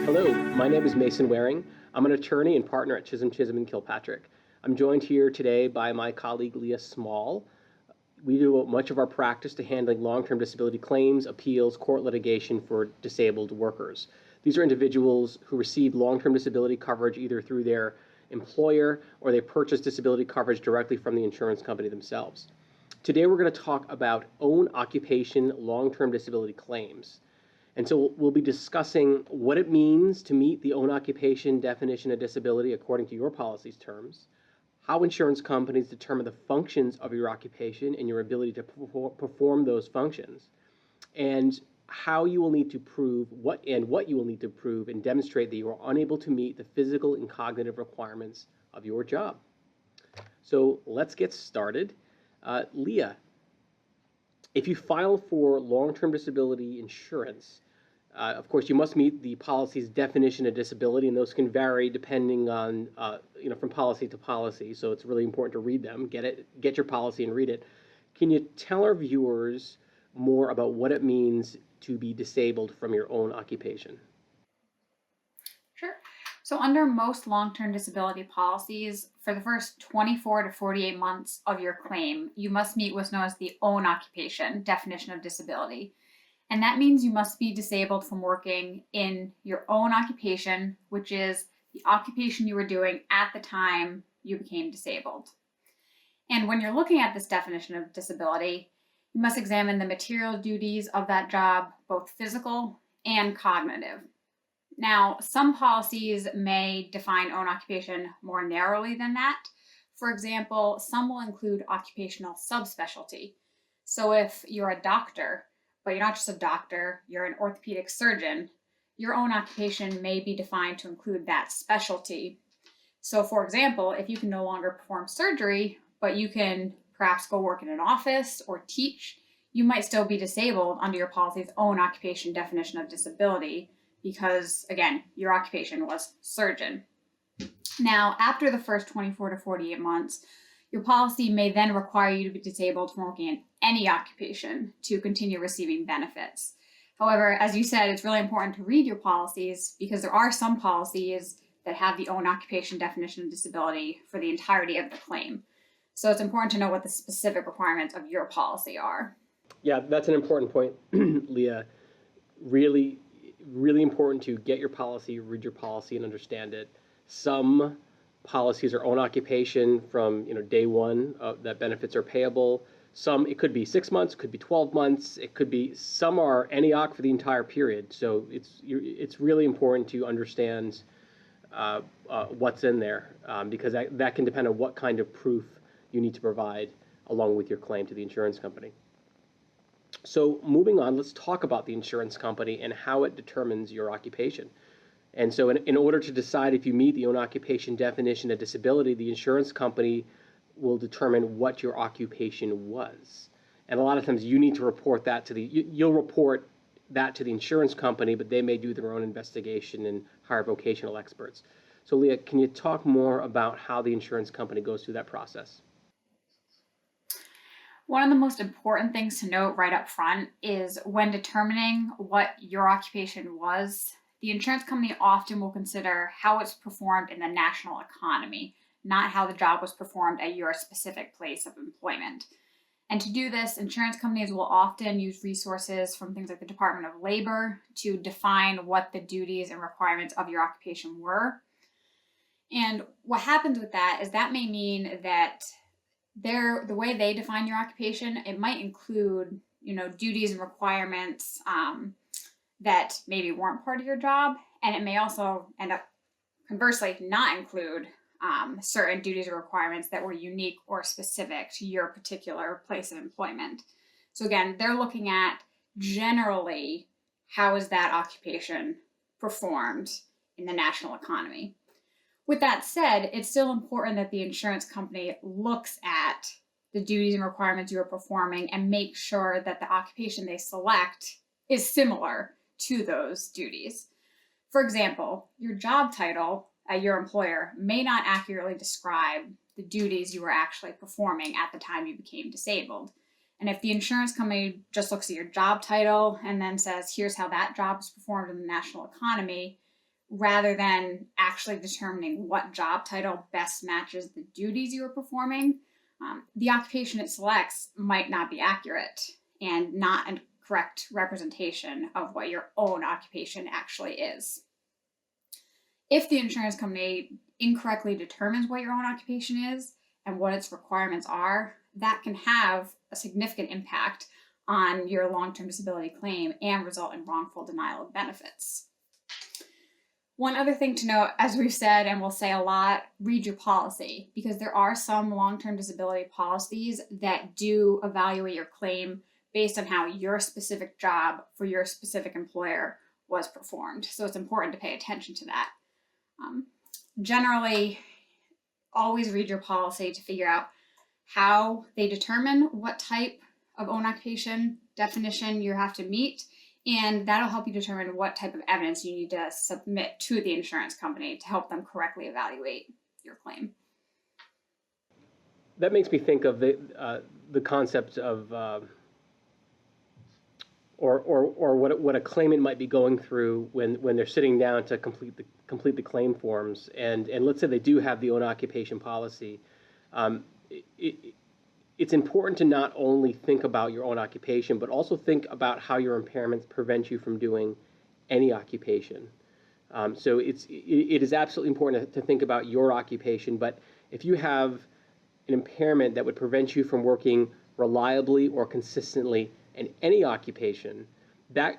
Hello, my name is Mason Waring. I'm an attorney and partner at Chisholm, Kilpatrick. I'm joined here today by my colleague Leah Small. We do much of our practice to handling long-term disability claims, appeals, court litigation for disabled workers. These are individuals who receive long-term disability coverage either through their employer or they purchase disability coverage directly from the insurance company themselves. Today we're going to talk about own occupation long-term disability claims. And so we'll be discussing what it means to meet the own occupation definition of disability according to your policy's terms, how insurance companies determine the functions of your occupation and your ability to perform those functions, and how you will need to prove what you will need to prove and demonstrate that you are unable to meet the physical and cognitive requirements of your job. So let's get started. Leah, if you file for long-term disability insurance, of course, you must meet the policy's definition of disability, and those can vary depending on, from policy to policy. So it's really important to read them, get your policy and read it. Can you tell our viewers more about what it means to be disabled from your own occupation? Sure. So under most long-term disability policies, for the first 24 to 48 months of your claim, you must meet what's known as the own occupation definition of disability. And that means you must be disabled from working in your own occupation, which is the occupation you were doing at the time you became disabled. And when you're looking at this definition of disability, you must examine the material duties of that job, both physical and cognitive. Now, some policies may define own occupation more narrowly than that. For example, some will include occupational subspecialty. So if you're a doctor, but you're not just a doctor, you're an orthopedic surgeon, your own occupation may be defined to include that specialty. So for example, if you can no longer perform surgery, but you can perhaps go work in an office or teach, you might still be disabled under your policy's own occupation definition of disability because, again, your occupation was surgeon. Now, after the first 24 to 48 months, your policy may then require you to be disabled from working in any occupation to continue receiving benefits. However, as you said, it's really important to read your policies because there are some policies that have the own occupation definition of disability for the entirety of the claim. So it's important to know what the specific requirements of your policy are. Yeah, that's an important point, Leah. Really, really important to get your policy, read your policy, and understand it. Some policies are own occupation from day one that benefits are payable. Some, it could be 6 months, could be 12 months, it could be, some are any OC for the entire period. So it's really important to understand what's in there because that can depend on what kind of proof you need to provide along with your claim to the insurance company. So moving on, let's talk about the insurance company and how it determines your occupation. And so in order to decide if you meet the own occupation definition of disability, the insurance company will determine what your occupation was. And a lot of times you need to report that to you'll report that to the insurance company, but they may do their own investigation and hire vocational experts. So Leah, can you talk more about how the insurance company goes through that process? One of the most important things to note right up front is when determining what your occupation was, the insurance company often will consider how it's performed in the national economy, not how the job was performed at your specific place of employment. And to do this, insurance companies will often use resources from things like the Department of Labor to define what the duties and requirements of your occupation were. And what happens with that is that may mean that the way they define your occupation, it might include, duties and requirements that maybe weren't part of your job. And it may also end up, conversely, not include certain duties or requirements that were unique or specific to your particular place of employment. So again, they're looking at generally how is that occupation performed in the national economy. With that said, it's still important that the insurance company looks at the duties and requirements you are performing and make sure that the occupation they select is similar to those duties. For example, your job title at your employer may not accurately describe the duties you were actually performing at the time you became disabled. And if the insurance company just looks at your job title and then says, here's how that job is performed in the national economy, rather than actually determining what job title best matches the duties you are performing, the occupation it selects might not be accurate and not a correct representation of what your own occupation actually is. If the insurance company incorrectly determines what your own occupation is and what its requirements are, that can have a significant impact on your long-term disability claim and result in wrongful denial of benefits. One other thing to note, as we've said and we'll say a lot, read your policy, because there are some long-term disability policies that do evaluate your claim based on how your specific job for your specific employer was performed. So it's important to pay attention to that. Generally, always read your policy to figure out how they determine what type of own occupation definition you have to meet, and that'll help you determine what type of evidence you need to submit to the insurance company to help them correctly evaluate your claim. That makes me think of the concept of or what a claimant might be going through when they're sitting down to complete the claim forms, and let's say they do have the own occupation policy. It's important to not only think about your own occupation, but also think about how your impairments prevent you from doing any occupation. So it is absolutely important to think about your occupation, but if you have an impairment that would prevent you from working reliably or consistently in any occupation, that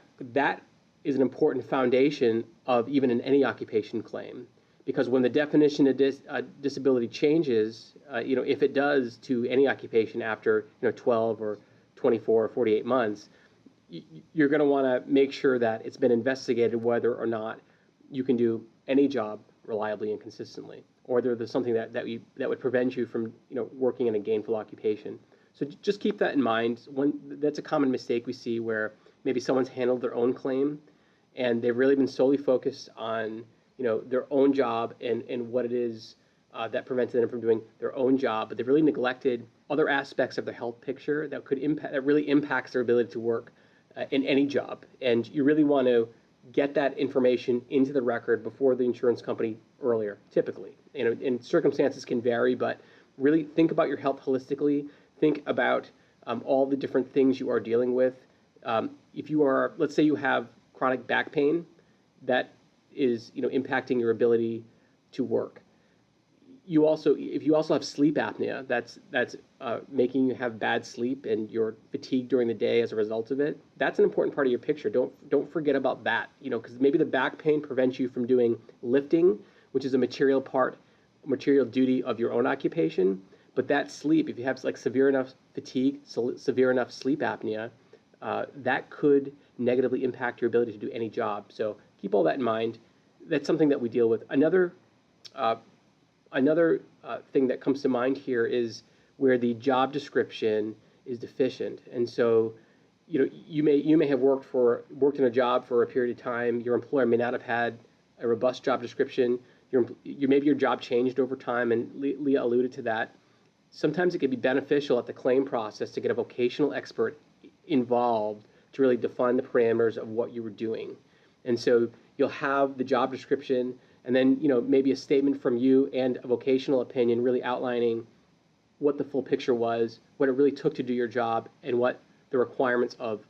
is an important foundation of even in any occupation claim. Because when the definition of disability changes, if it does to any occupation after 12 or 24 or 48 months, you're going to want to make sure that it's been investigated whether or not you can do any job reliably and consistently, or there's something that would prevent you from working in a gainful occupation. So just keep that in mind. That's a common mistake we see, where maybe someone's handled their own claim and they've really been solely focused on their own job and what it is that prevented them from doing their own job, but they've really neglected other aspects of their health picture that really impacts their ability to work in any job. And you really want to get that information into the record before the insurance company earlier, typically. And circumstances can vary, but really think about your health holistically. Think about all the different things you are dealing with. If you are, let's say you have chronic back pain, that is impacting your ability to work. If you also have sleep apnea, that's making you have bad sleep and you're fatigued during the day as a result of it. That's an important part of your picture. Don't forget about that. Because maybe the back pain prevents you from doing lifting, which is a material duty of your own occupation. But that sleep, if you have severe enough fatigue, severe enough sleep apnea, that could negatively impact your ability to do any job. So keep all that in mind. That's something that we deal with. Another thing that comes to mind here is where the job description is deficient. And so, you may have worked in a job for a period of time. Your employer may not have had a robust job description. Maybe your job changed over time, and Leah alluded to that. Sometimes it can be beneficial at the claim process to get a vocational expert involved to really define the parameters of what you were doing. And so you'll have the job description, and then maybe a statement from you and a vocational opinion really outlining what the full picture was, what it really took to do your job, and what the requirements of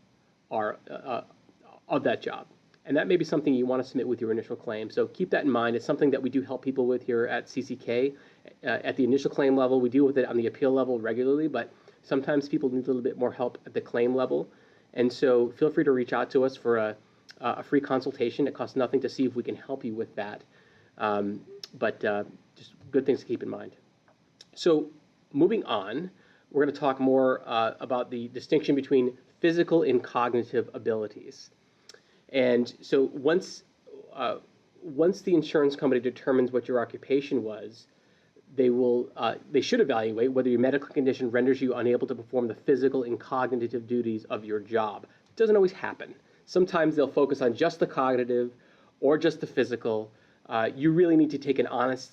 that job. And that may be something you want to submit with your initial claim. So keep that in mind. It's something that we do help people with here at CCK. At the initial claim level, we deal with it on the appeal level regularly, but sometimes people need a little bit more help at the claim level. And so feel free to reach out to us for a free consultation. It costs nothing to see if we can help you with that. But just good things to keep in mind. So moving on, we're going to talk more about the distinction between physical and cognitive abilities. And so once the insurance company determines what your occupation was, they should evaluate whether your medical condition renders you unable to perform the physical and cognitive duties of your job. It doesn't always happen. Sometimes they'll focus on just the cognitive or just the physical. You really need to take an honest,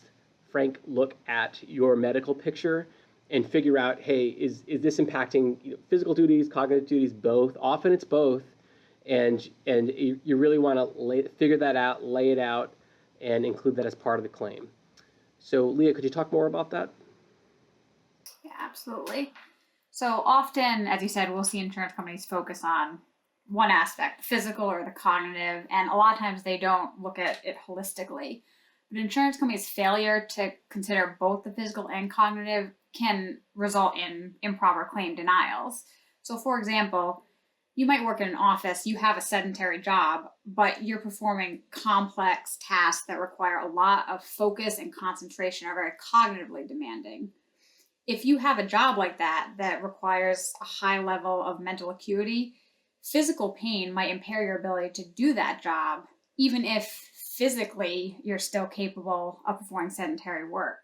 frank look at your medical picture and figure out, hey, is this impacting physical duties, cognitive duties, both? Often it's both, and you really want to figure that out, lay it out, and include that as part of the claim. So Leah, could you talk more about that? Yeah, absolutely. So often, as you said, we'll see insurance companies focus on one aspect, the physical or the cognitive, and a lot of times they don't look at it holistically. But insurance companies' failure to consider both the physical and cognitive can result in improper claim denials. So, for example, you might work in an office, you have a sedentary job, but you're performing complex tasks that require a lot of focus and concentration, are very cognitively demanding. If you have a job like that that requires a high level of mental acuity, physical pain might impair your ability to do that job, even if physically you're still capable of performing sedentary work.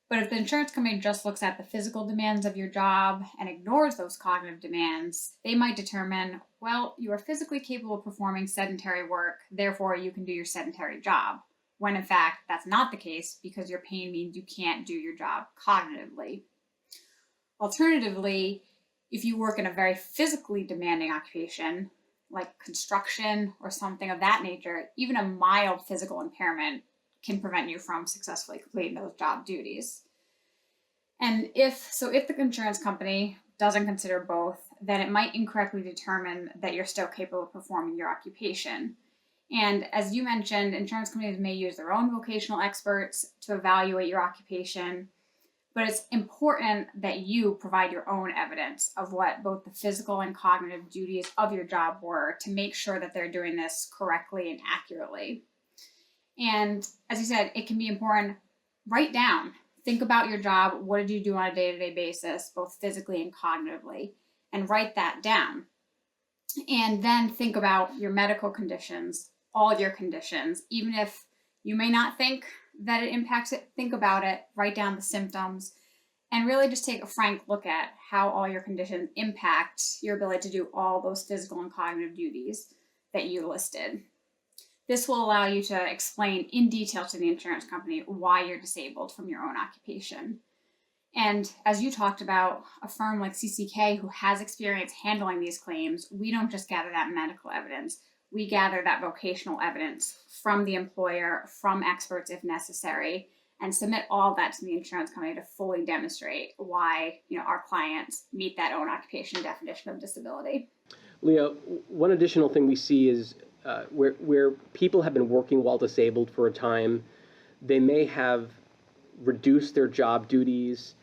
But if the insurance company just looks at the physical demands of your job and ignores those cognitive demands, they might determine, well, you are physically capable of performing sedentary work, therefore you can do your sedentary job. When in fact, that's not the case because your pain means you can't do your job cognitively. Alternatively, if you work in a very physically demanding occupation, like construction or something of that nature, even a mild physical impairment can prevent you from successfully completing those job duties. And if the insurance company doesn't consider both, then it might incorrectly determine that you're still capable of performing your occupation. And as you mentioned, insurance companies may use their own vocational experts to evaluate your occupation, but it's important that you provide your own evidence of what both the physical and cognitive duties of your job were to make sure that they're doing this correctly and accurately. And as you said, it can be important. Write down, think about your job. What did you do on a day-to-day basis, both physically and cognitively, and write that down. And then think about your medical conditions, all your conditions, even if you may not think that it impacts it, think about it, write down the symptoms, and really just take a frank look at how all your conditions impact your ability to do all those physical and cognitive duties that you listed. This will allow you to explain in detail to the insurance company why you're disabled from your own occupation. And as you talked about, a firm like CCK who has experience handling these claims, we don't just gather that medical evidence. We gather that vocational evidence from the employer, from experts if necessary, and submit all that to the insurance company to fully demonstrate why our clients meet that own occupation definition of disability. Leah, one additional thing we see is where people have been working while disabled for a time, they may have reduced their job duties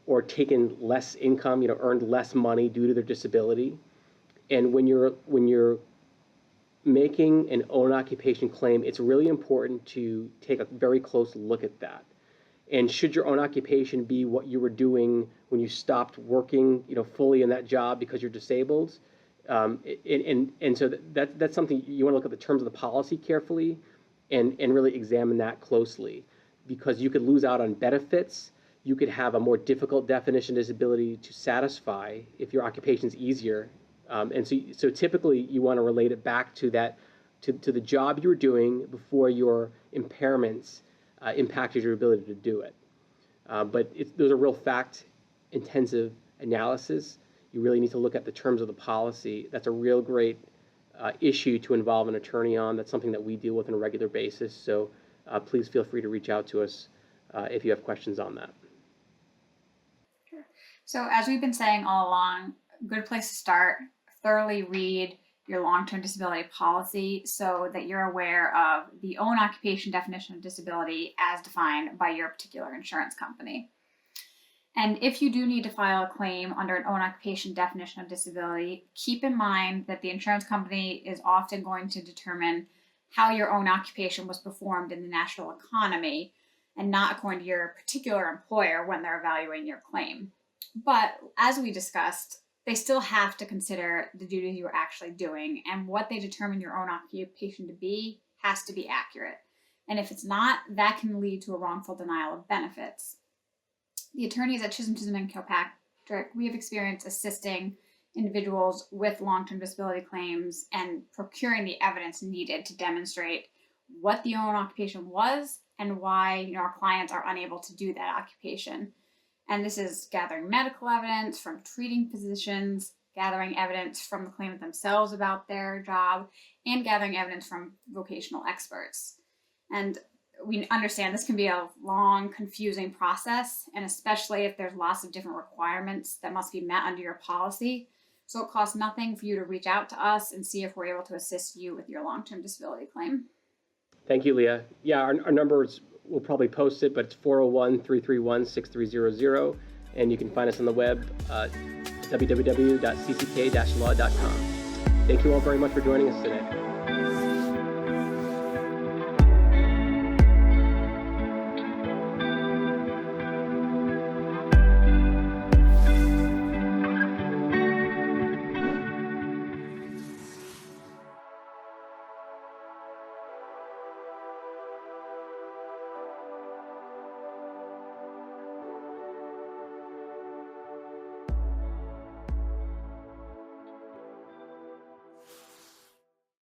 or taken less income, earned less money due to their disability. And when you're making an own occupation claim, it's really important to take a very close look at that. And should your own occupation be what you were doing when you stopped working, fully in that job because you're disabled? And so that's something you want to look at the terms of the policy carefully and really examine that closely, because you could lose out on benefits. You could have a more difficult definition of disability to satisfy if your occupation's easier. And so typically you want to relate it back to the job you were doing before your impairments impacted your ability to do it. But those are real fact-intensive analysis. You really need to look at the terms of the policy. That's a real great issue to involve an attorney on. That's something that we deal with on a regular basis. So please feel free to reach out to us if you have questions on that. Sure. So as we've been saying all along, a good place to start, thoroughly read your long-term disability policy so that you're aware of the own occupation definition of disability as defined by your particular insurance company. And if you do need to file a claim under an own occupation definition of disability, keep in mind that the insurance company is often going to determine how your own occupation was performed in the national economy and not according to your particular employer when they're evaluating your claim. But as we discussed, they still have to consider the duties you are actually doing, and what they determine your own occupation to be has to be accurate. And if it's not, that can lead to a wrongful denial of benefits. The attorneys at Chisholm and Kilpatrick, we have experience assisting individuals with long-term disability claims and procuring the evidence needed to demonstrate what the own occupation was and why our clients are unable to do that occupation. And this is gathering medical evidence from treating physicians, gathering evidence from the claimant themselves about their job, and gathering evidence from vocational experts. And we understand this can be a long, confusing process, and especially if there's lots of different requirements that must be met under your policy. So it costs nothing for you to reach out to us and see if we're able to assist you with your long-term disability claim. Thank you, Leah. Yeah, our numbers, we'll probably post it, but it's 401-331-6300, and you can find us on the web, www.cck-law.com. Thank you all very much for joining us today.